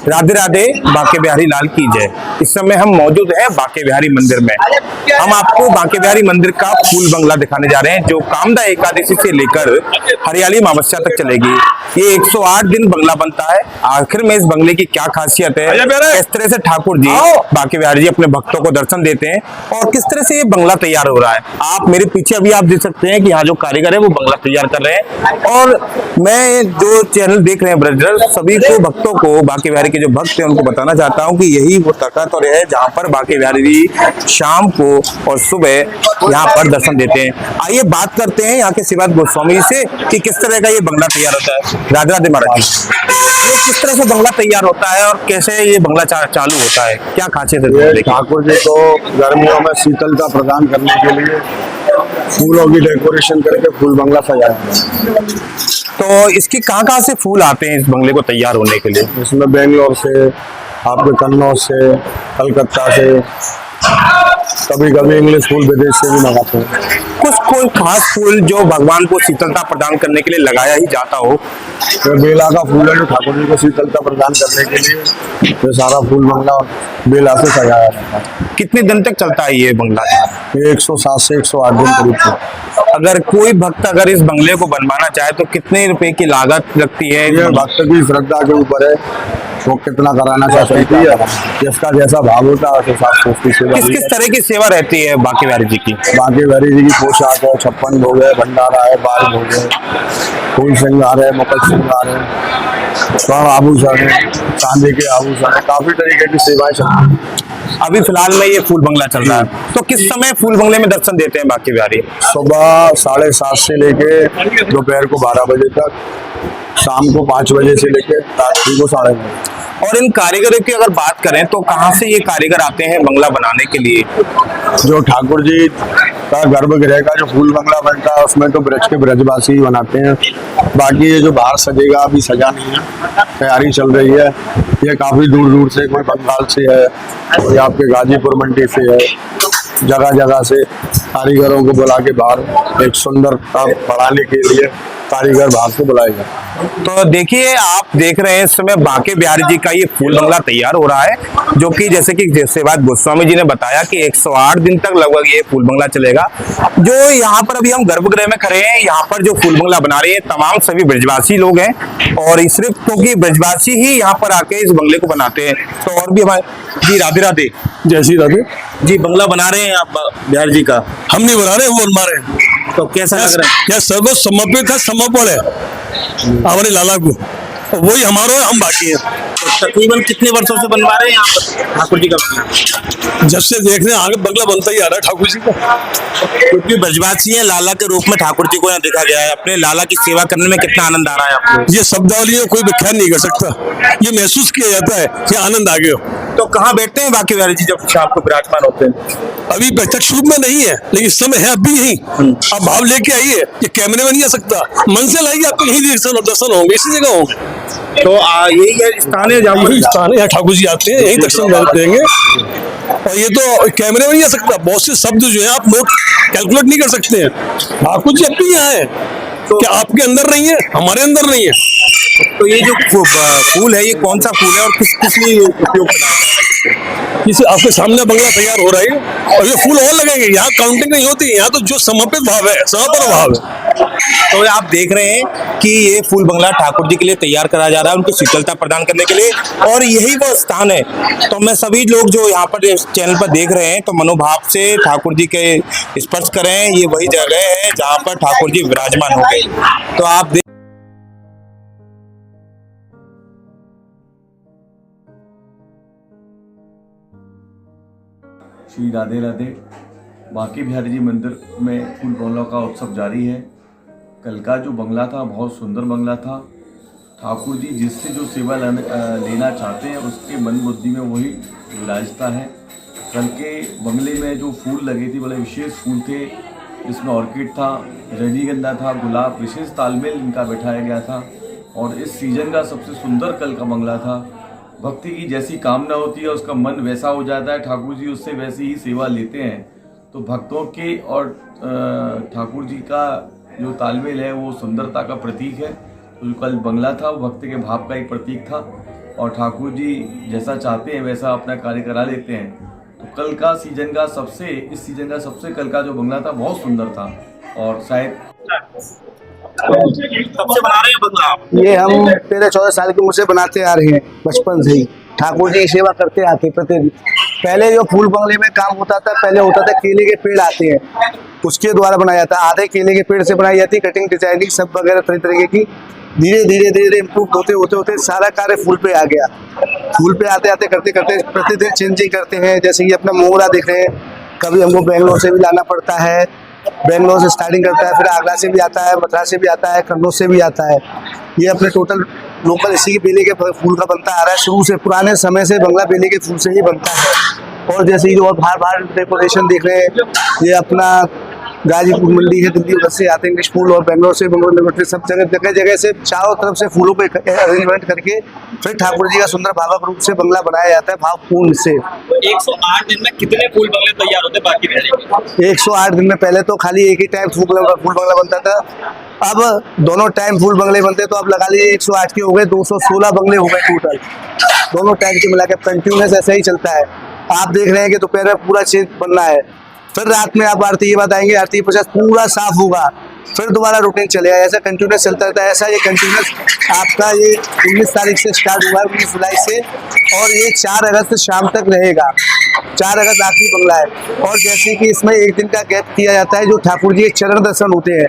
राधे राधे, बांके बिहारी लाल की जय। इस समय हम मौजूद हैं बांके बिहारी मंदिर में। हम आपको बांके बिहारी मंदिर का फूल बंगला दिखाने जा रहे हैं, जो कामदा एकादशी से लेकर हरियाली अमावस्या तक चलेगी। ये 108 दिन बंगला बनता है। आखिर में इस बंगले की क्या खासियत है, किस तरह से ठाकुर जी बांके बिहारी जी अपने भक्तों को दर्शन देते हैं और किस तरह से ये बंगला तैयार हो रहा है, आप मेरे पीछे अभी आप देख सकते हैं कि यहाँ जो कारीगर है वो बंगला तैयार कर रहे हैं। और मैं जो चैनल देख रहे हैं ब्रदर, सभी को भक्तों को, बांके बिहारी के जो भक्त हैं उनको बताना चाहता हूँ कि यही वो तखत और है जहाँ पर बांके बिहारी जी शाम को और सुबह यहाँ पर दर्शन देते हैं। आइए बात करते हैं यहाँ के सेवायत गोस्वामी जी से कि किस तरह का ये बंगला तैयार होता है। राधे राधे महाराज जी, ये किस तरह से बंगला तैयार होता है और कैसे ये बंगला चालू होता है, क्या खासियत है? ठाकुर जी को गर्मियों में शीतलता प्रदान करने के लिए फूलों की डेकोरेशन करके फूल बंगला सजाया। तो इसके कहाँ से फूल आते हैं इस बंगले को तैयार होने के लिए? इसमें बेंगलोर से, आपके कन्नौज से, कलकत्ता से, कभी कभी इंग्लिश फूल विदेश से भी मंगाते हैं। कुछ कोई खास फूल जो भगवान को शीतलता प्रदान करने के लिए लगाया ही जाता हो? तो बेला का फूल है जो ठाकुर जी को शीतलता प्रदान करने के लिए ये सारा फूल बंगला बेला से सजाया जाता है। कितने दिन तक चलता है ये बंगला? ये 107 से 108 दिन करीब से। अगर कोई भक्त अगर इस बंगले को बनवाना चाहे तो कितने रुपए की लागत लगती है? ये भक्त की श्रद्धा के ऊपर है, वो कितना कराना चाहती है, जिसका जैसा भाव होता है किस किस तरह की सेवा रहती है बांके बिहारी जी की? बांके बिहारी जी की पोशाक है, 56 भोग है, भंडारा है, 12 भोग है, फूल श्रृंगार है, मुकुट श्रृंगार है, स्वर्ण आभूषण है, चांदी के आभूषण है, काफी तरीके की सेवाएं चलती है। अभी फिलहाल में ये फूल बंगला चल रहा है, तो किस समय फूल बंगले में दर्शन देते हैं बांके बिहारी? सुबह 7:30 से लेके दोपहर को 12 बजे तक, शाम को 5 बजे से लेके रात्रि को 9:30। और इन कारीगरों की अगर बात करें तो कहाँ से ये कारीगर आते हैं बंगला बनाने के लिए? जो ठाकुर जी का गर्भगृह का जो फूल बंगला बनता है उसमें तो ब्रज के ब्रजवासी ही बनाते हैं। बाकी ये जो बाहर सजेगा अभी सजा नहीं है, तैयारी चल रही है। ये काफी दूर दूर से, कोई बंगाल से है, कोई आपके गाजीपुर मंडी से है, जगह जगह से कारीगरों को बुला के बाहर एक सुंदर काम बढ़ाने के लिए कारीगर बाहर से बुलाए गए। तो देखिए, आप देख रहे हैं इस समय बांके बिहारी जी का ये फूल बंगला तैयार हो रहा है, जो कि जैसे कि सेवायत गोस्वामी जी ने बताया कि 108 दिन तक लगभग ये फूल बंगला चलेगा। जो यहाँ पर अभी हम गर्भगृह में खड़े हैं, यहाँ पर जो फूल बंगला बना रहे हैं तमाम सभी ब्रजवासी लोग हैं, और सिर्फ क्योंकि ब्रजवासी ही यहाँ पर आके इस बंगले को बनाते हैं। तो और भी हमारे जी राधे राधे, जय श्री राधे जी बंगला बना रहे हैं आप बिहारी जी का? हम नहीं बना रहे, वो बनवा रहे हैं। तो कैसा लग रहा है? यह सर्व समर्पित है, समर्पण है हमारे लाला को, वही हमारा है, हम बाकी हैं। तो तकरीबन कितने वर्षों से बनवा रहे हैं यहाँ पर ठाकुर जी का बंगला? जब से देख रहे हैं आगे बंगला बनता ही आ रहा है ठाकुर जी का। क्योंकि ब्रजवासी है, लाला के रूप में ठाकुर जी को यहाँ देखा गया है। अपने लाला की सेवा करने में कितना आनंद आ रहा है आपको? ये शब्दावली कोई व्याख्यान नहीं कर सकता, ये महसूस किया जाता है कि आनंद आ गया। तो कहाँ बैठते हैं बांके बिहारी जी जब शाम को विराजमान होते हैं? अभी प्रत्यक्ष रूप में नहीं है, लेकिन इस समय है, अभी यही। आप भाव लेके आइए, ये कैमरे में नहीं आ सकता, मन से लाइए, आपको यही दर्शन होंगे, इसी जगह होंगे। तो यही है स्थान है, यही स्थान है, यहाँ ठाकुर जी आते हैं, यही दर्शन देंगे। और ये तो कैमरे में नहीं आ सकता, बहुत से शब्द जो है आप नोट कैलकुलेट नहीं कर सकते हैं। ठाकुर जी अभी यहाँ है, तो क्या आपके अंदर नहीं है, हमारे अंदर नहीं है। तो ये जो फूल है, ये कौन सा फूल है और किस लिए उपयोग करना है? इसे आपके सामने बंगला तैयार हो रहा है और ये फूल और लगेंगे। यहाँ काउंटिंग नहीं होती, यहाँ तो जो समर्पित भाव है, समर्पण भाव है। तो आप देख रहे हैं कि ये फूल बंगला ठाकुर जी के लिए तैयार करा जा रहा है, उनको शीतलता प्रदान करने के लिए, और यही वो स्थान है। तो मैं सभी लोग जो यहाँ पर चैनल पर देख रहे हैं, तो मनोभाव से ठाकुर जी के स्पर्श करें। ये वही जगह है जहाँ पर ठाकुर जी विराजमान हो गए। तो आप श्री राधे राधे। बांके बिहारी जी मंदिर में फूल बंगला का उत्सव जारी है। कल का जो बंगला था बहुत सुंदर बंगला था। ठाकुर जी जिससे जो सेवा लेना चाहते हैं उसके मन बुद्धि में वही विराजता है। कल के बंगले में जो फूल लगे थे बड़े विशेष फूल थे, इसमें ऑर्किड था, रजनीगंधा था, गुलाब, विशेष तालमेल इनका बैठाया गया था। और इस सीजन का सबसे सुंदर कल का बंगला था। भक्ति की जैसी कामना होती है उसका मन वैसा हो जाता है, ठाकुर जी उससे वैसी ही सेवा लेते हैं। तो भक्तों के और ठाकुर जी का जो तालमेल है वो सुंदरता का प्रतीक है। तो जो कल बंगला था वो भक्ति के भाव का एक प्रतीक था। और ठाकुर जी जैसा चाहते हैं वैसा अपना कार्य करा लेते हैं। तो कल का सीजन का इस सीजन का सबसे कल का जो बंगला था बहुत सुंदर था। और शायद कब से बना रहे हैं बंगला आप? ये हम 13-14 साल की उम्र से बनाते आ रहे हैं, बचपन से ही ठाकुर जी की सेवा करते आते हैं प्रतिदिन। पहले जो फूल बंगले में काम होता था, पहले होता था केले के पेड़ आते हैं, उसके द्वारा बनाया जाता, आधे केले के पेड़ से बनाई जाती, कटिंग डिजाइनिंग सब वगैरह तरह तरीके की। धीरे धीरे इम्प्रूव होते सारा कार्य फूल पे आ गया। फूल पे आते आते करते करते प्रतिदिन चेंजिंग करते हैं। जैसे कि अपना मोगरा देख रहे हैं, कभी हमको बेंगलोर से भी लाना पड़ता है, बेंगलोर से स्टार्टिंग करता है, फिर आगरा से भी आता है, मद्रास से भी आता है, कन्नौज से भी आता है। ये अपने टोटल लोकल इसी के बेले के फूल का बनता आ रहा है शुरू से, पुराने समय से बंगला बेले के फूल से ही बनता है। और जैसे जो बाहर डेकोरेशन देख रहे हैं, ये अपना गाजीपुर मंडी है, दिल्ली उधर से आते हैं इंग्लिश फूल, और बेंगलोर से बेंगलोर सब जगह से चारों तरफ से फूलों को अरेंजमेंट करके फिर ठाकुर जी का सुंदर भावक रूप से बंगला बनाया जाता है भावपूर्ण से। 108 दिन में कितने फूल बंगले तैयार होते हैं बाकी बिहारी? 108 दिन में पहले तो खाली एक ही टाइम फूल बंगला बनता था, अब दोनों टाइम फूल बंगले बनते, तो अब लगा लीजिए 108 के हो गए 216 बंगले हो गए टोटल, दोनों टाइम के मिला के कंटिन्यूस ऐसा ही चलता है। आप देख रहे हैं कि दोपहर में पूरा चेंज बनना है, फिर रात में आप आरती के बाद आएंगे, आरती 50 पूरा साफ होगा, फिर दोबारा रूटीन चलेगा, ऐसा कंटिन्यूस चलता रहता है। ऐसा ये कंटिन्यूस आपका ये 19 तारीख से स्टार्ट हुआ है, 19 जुलाई से, और ये 4 अगस्त शाम तक रहेगा। 4 अगस्त आखिरी बंगला है। और जैसे कि इसमें एक दिन का गैप किया जाता है, जो ठाकुर जी के चरण दर्शन होते हैं,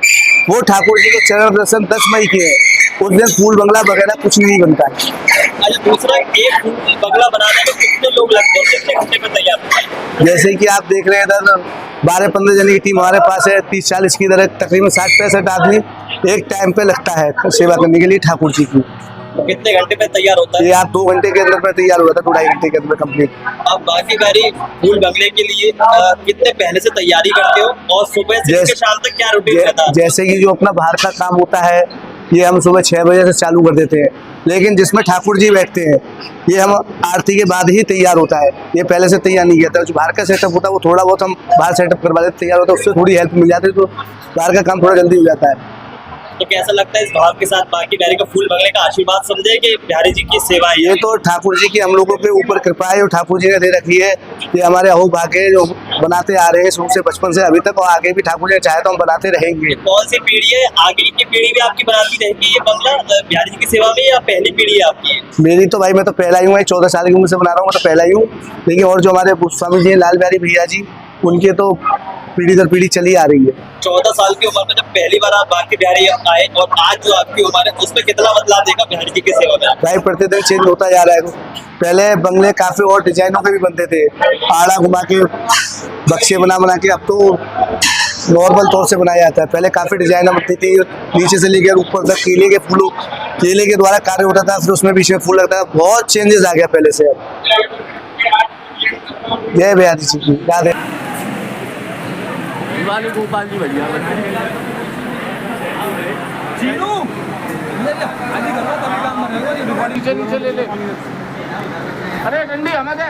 वो ठाकुर जी के चरण दर्शन 10 मई के हैं, उस दिन फूल बंगला वगैरह कुछ नहीं बनता है। अच्छा, दूसरा एक फूल बंगला बनाने में कितने लोग लगते हैं, कितने घंटे में तैयार होता है? जैसे कि आप देख रहे हैं इधर 12-15 जने की टीम हमारे पास है, 30-40 की इधर तकरीबन 60-65 आदमी एक टाइम पे लगता है सेवा करने के लिए ठाकुर जी की। तो कितने घंटे में तैयार होता है? ये आप 2 घंटे के अंदर में तैयार हो जाता है, 2-2.5 घंटे के अंदर कंप्लीट। आप बाकी बिहारी फूल बंगले के लिए कितने पहले से तैयारी करते हो, और सुबह से लेकर शाम तक क्या रूटीन रहता है? जैसे कि जो अपना बाहर का काम होता है, ये हम सुबह 6 बजे से चालू कर देते हैं, लेकिन जिसमें ठाकुर जी बैठते हैं, ये हम आरती के बाद ही तैयार होता है, ये पहले से तैयार नहीं किया था। जो बाहर का सेटअप होता है वो थोड़ा बहुत हम बाहर सेटअप करवा देते, तैयार होता है, उससे थोड़ी हेल्प मिल जाती है, तो बाहर का काम थोड़ा जल्दी हो जाता है। तो कैसा लगता है इस भाव के साथ बाकी बिहारी का फूल बंगले का आशीर्वाद समझे कि बिहारी जी की सेवा है? ये तो ठाकुर जी की हम लोगों के ऊपर कृपा है, जो ठाकुर जी ने दे रखी है। ये हमारे अहो भाग्य जो बनाते आ रहे हैं शुरू से बचपन से अभी तक, और आगे भी ठाकुर जी चाहे तो हम बनाते रहेंगे। कौन सी पीढ़ी है, आगे की पीढ़ी भी आपकी बनाती रहेगी ये बंगला बिहारी जी की सेवा में, या पहली पीढ़ी है आपकी? मेरी तो भाई मैं तो पहला ही हूँ, 14 साल की उम्र से बना रहा हूँ, मैं तो पहला ही हूँ। लेकिन और जो हमारे स्वामी जी हैं लाल बिहारी भैया जी, उनके तो पीढ़ी दर पीढ़ी चली आ रही है। 14 साल की उम्र में जब पहली बार आप बाकी बिहारी आए, और आज जो आपकी उम्र है उसमें कितना बदलाव देखा बिहारी जी की सेवा में? भाई प्रतिदिन चेंज होता जा रहा है। पहले बंगले काफी और डिजाइनों के भी बनते थे, आड़ा घुमा के बक्से बना के, अब तो नॉर्मल तौर से बनाया जाता है। पहले काफी डिजाइनें बनती थी, नीचे से लेकर ऊपर तक केले के फूलों, केले के द्वारा कार्य होता था, फिर उसमें बीच में फूल लगता है, बहुत चेंजेस आ गया पहले से। जय बिहारी जी की याद है। गोपाल जी बढ़िया नीचे ले ले, अरे डंडी हमें दे।